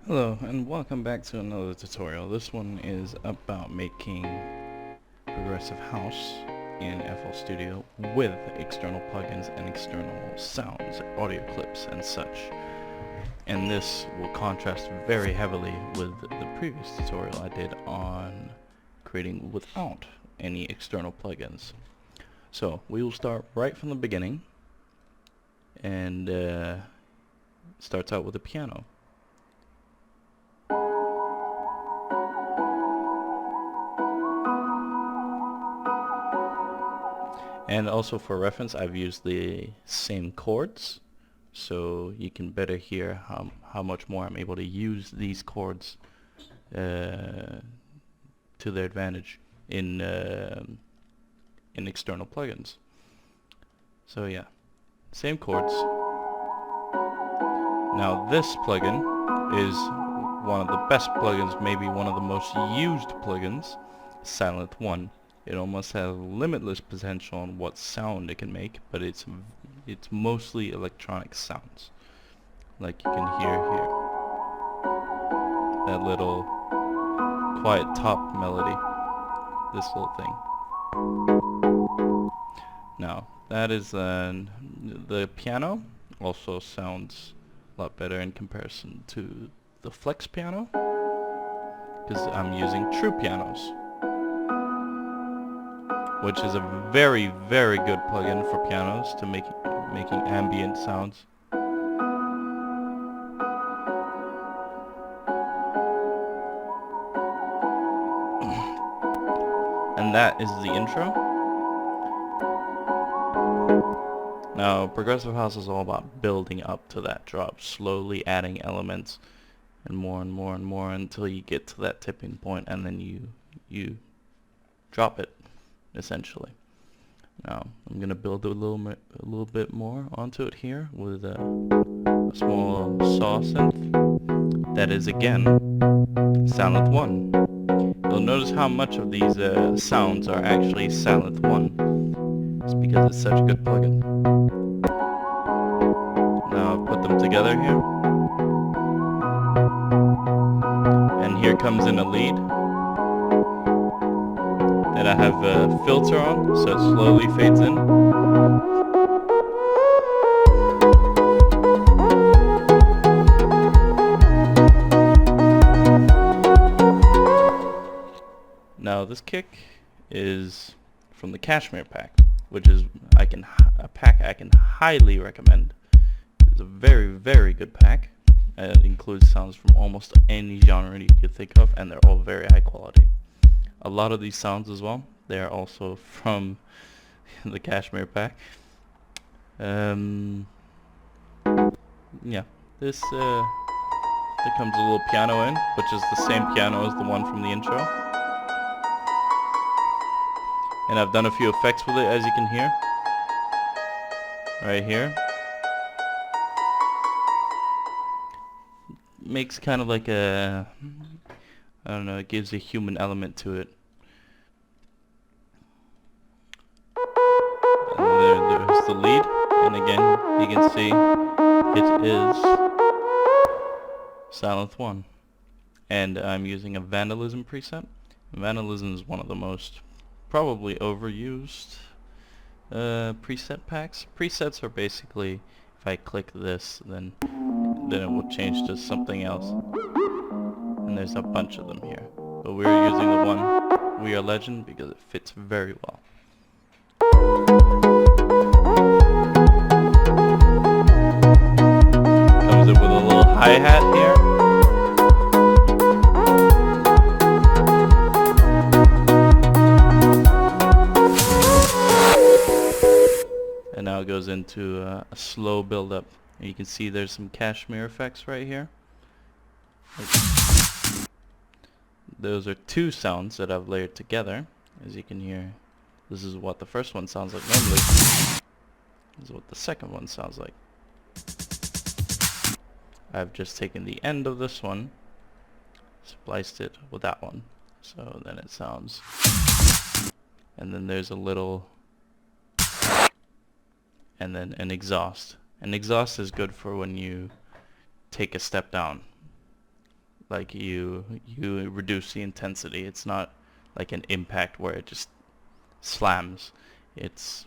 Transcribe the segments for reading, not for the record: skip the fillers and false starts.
Hello and welcome back to another tutorial. This one is about making progressive house in FL Studio with external plugins and external sounds, audio clips and such. And this will contrast very heavily with the previous tutorial I did on creating without any external plugins. So we will start right from the beginning, and starts out with a piano. And also for reference, I've used the same chords, so you can better hear how much more I'm able to use these chords to their advantage in external plugins. So yeah, same chords. Now this plugin is one of the best plugins, maybe one of the most used plugins, Silent One. It almost has limitless potential on what sound it can make, but it's mostly electronic sounds. Like you can hear here, that little quiet top melody, this little thing. Now that is the piano also sounds a lot better in comparison to the Flex piano, because I'm using true pianos, which is a very, very good plugin for pianos to making ambient sounds. And that is the intro. Now, progressive house is all about building up to that drop, slowly adding elements and more and more and more until you get to that tipping point, and then you drop it, essentially. Now I'm gonna build a little bit more onto it here with a small saw synth that is again Silent One. You'll notice how much of these sounds are actually Silent One. It's because it's such a good plugin. Now I've put them together here, and here comes in a lead that I have a filter on, so it slowly fades in. Now this kick is from the Cashmere pack, which is a pack I can highly recommend. It's a very, very good pack. It includes sounds from almost any genre you could think of, and they're all very high quality. A lot of these sounds as well, they are also from the Cashmere pack. Yeah, this there comes a little piano in, which is the same piano as the one from the intro. And I've done a few effects with it, as you can hear. Right here. Makes kind of like a, I don't know, it gives a human element to it. And there's the lead, and again, you can see it is Silent One. And I'm using a Vandalism preset. Vandalism is one of the most probably overused preset packs. Presets are basically, if I click this, then it will change to something else. And there's a bunch of them here. But we're using the one We Are Legend because it fits very well. Comes in with a little hi-hat here. And now it goes into a slow build-up. And you can see there's some Cashmere effects right here. Those are two sounds that I've layered together. As you can hear, this is what the first one sounds like normally. This is what the second one sounds like. I've just taken the end of this one, spliced it with that one. So then it sounds... And then there's a little... And then an exhaust. An exhaust is good for when you take a step down. like you reduce the intensity. It's not like an impact where it just slams. It's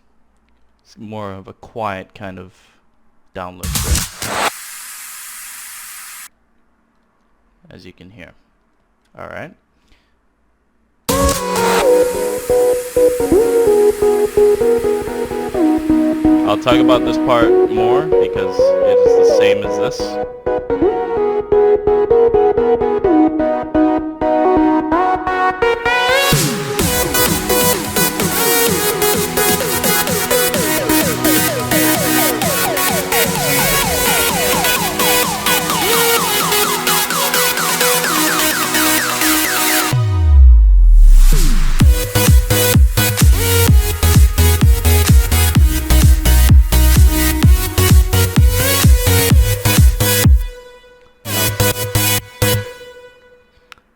more of a quiet kind of downlifter, as you can hear. Alright. I'll talk about this part more because it is the same as this.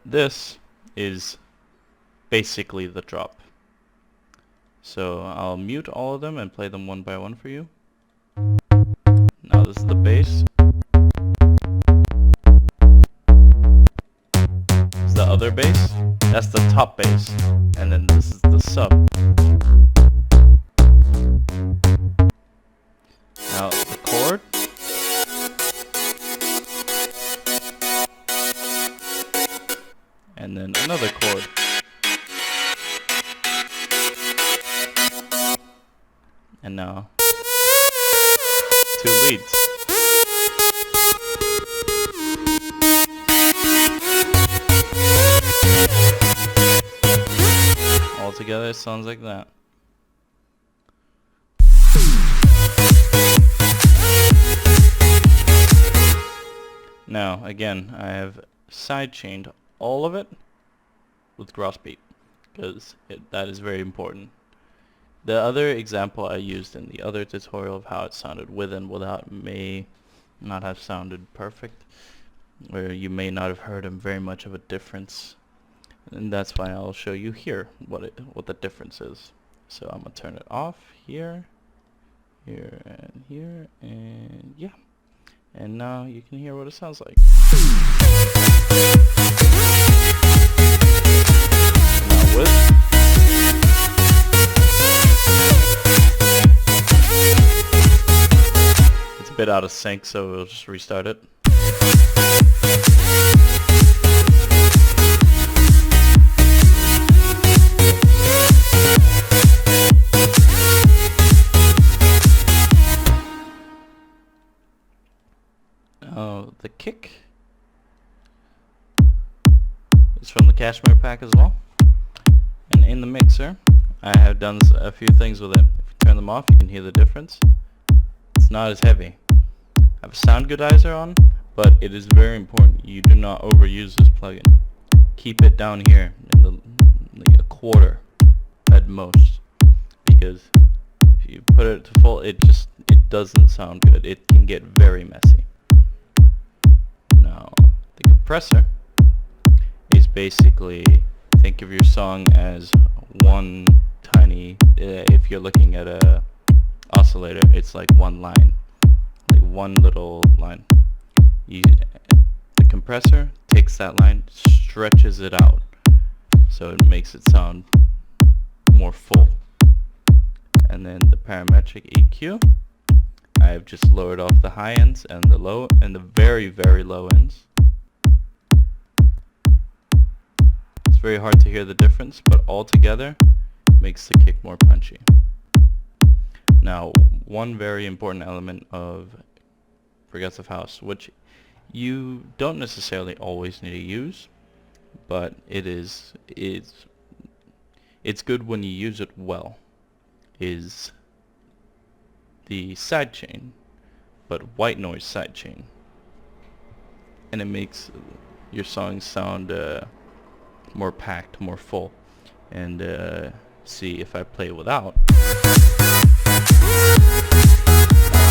This is basically the drop. So I'll mute all of them and play them one by one for you. Now this is the bass. This is the other bass. That's the top bass. And then this is the sub. Now the chord. And then another chord. And now 2 leads. All together it sounds like that. Now again, I have sidechained all of it with cross beat because that is very important. The other example I used in the other tutorial of how it sounded with and without may not have sounded perfect, or you may not have heard very much of a difference, and that's why I'll show you here what the difference is. So I'm gonna turn it off here, here, and yeah. And now you can hear what it sounds like. Now with. It's a bit out of sync, so we'll just restart it. The kick is from the Cashmere pack as well. And in the mixer, I have done a few things with it. If you turn them off, you can hear the difference. It's not as heavy. I have a sound goodizer on, but it is very important you do not overuse this plugin. Keep it down here in like a quarter at most, because if you put it to full, it doesn't sound good. It can get very messy. Now, the compressor is basically, think of your song as one tiny, if you're looking at a oscillator, it's like one line, like one little line. The compressor takes that line, stretches it out, so it makes it sound more full. And then the parametric EQ, I have just lowered off the high ends and the low and the very, very low ends. It's very hard to hear the difference, but all together makes the kick more punchy. Now, one very important element of progressive house, which you don't necessarily always need to use, but it's good when you use it well, is the sidechain, but white noise sidechain, and it makes your songs sound more packed, more full. And see, if I play without, I'll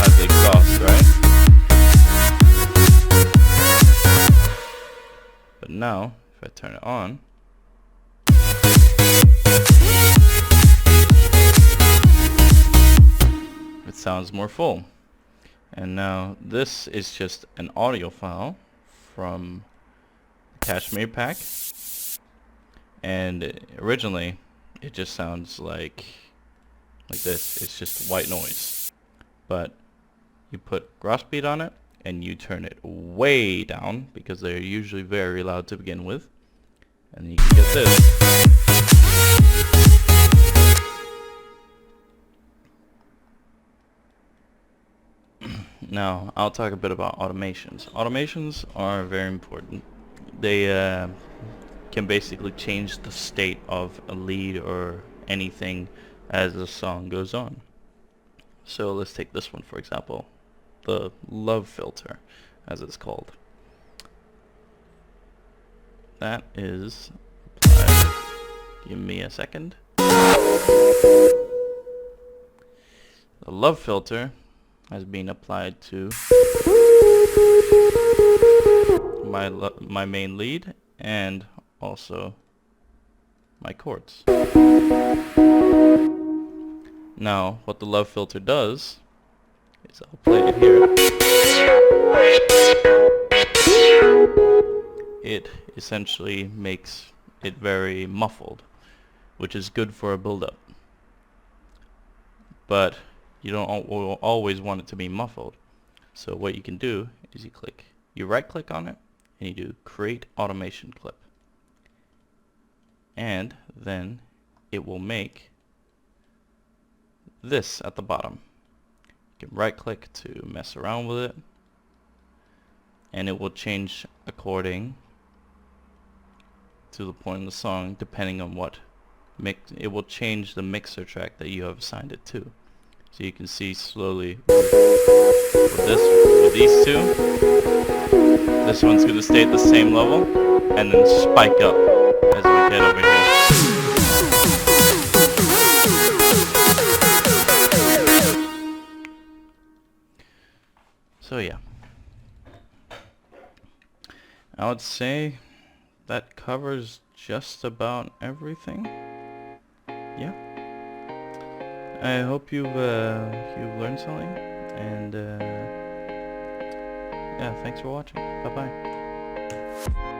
have the exhaust, right? But now, if I turn it on, it sounds more full. And now this is just an audio file from Cashmere pack, and originally it just sounds like this. It's just white noise, but you put Grossbeat on it and you turn it way down because they're usually very loud to begin with, and you can get this. Now, I'll talk a bit about automations. Automations are very important. They can basically change the state of a lead or anything as the song goes on. So let's take this one for example, the love filter, as it's called. That is applied. Give me a second. The love filter has been applied to my main lead and also my chords. Now, what the love filter does is, I'll play it here. It essentially makes it very muffled, which is good for a build-up. But you don't always want it to be muffled. So what you can do is you right-click on it, and you do Create Automation Clip. And then it will make this at the bottom. You can right-click to mess around with it, and it will change according to the point in the song, depending on what it will change the mixer track that you have assigned it to. So you can see slowly with these two, this one's going to stay at the same level and then spike up as we get over here. So yeah, I would say that covers just about everything. Yeah, I hope you've learned something, and yeah, thanks for watching. Bye bye.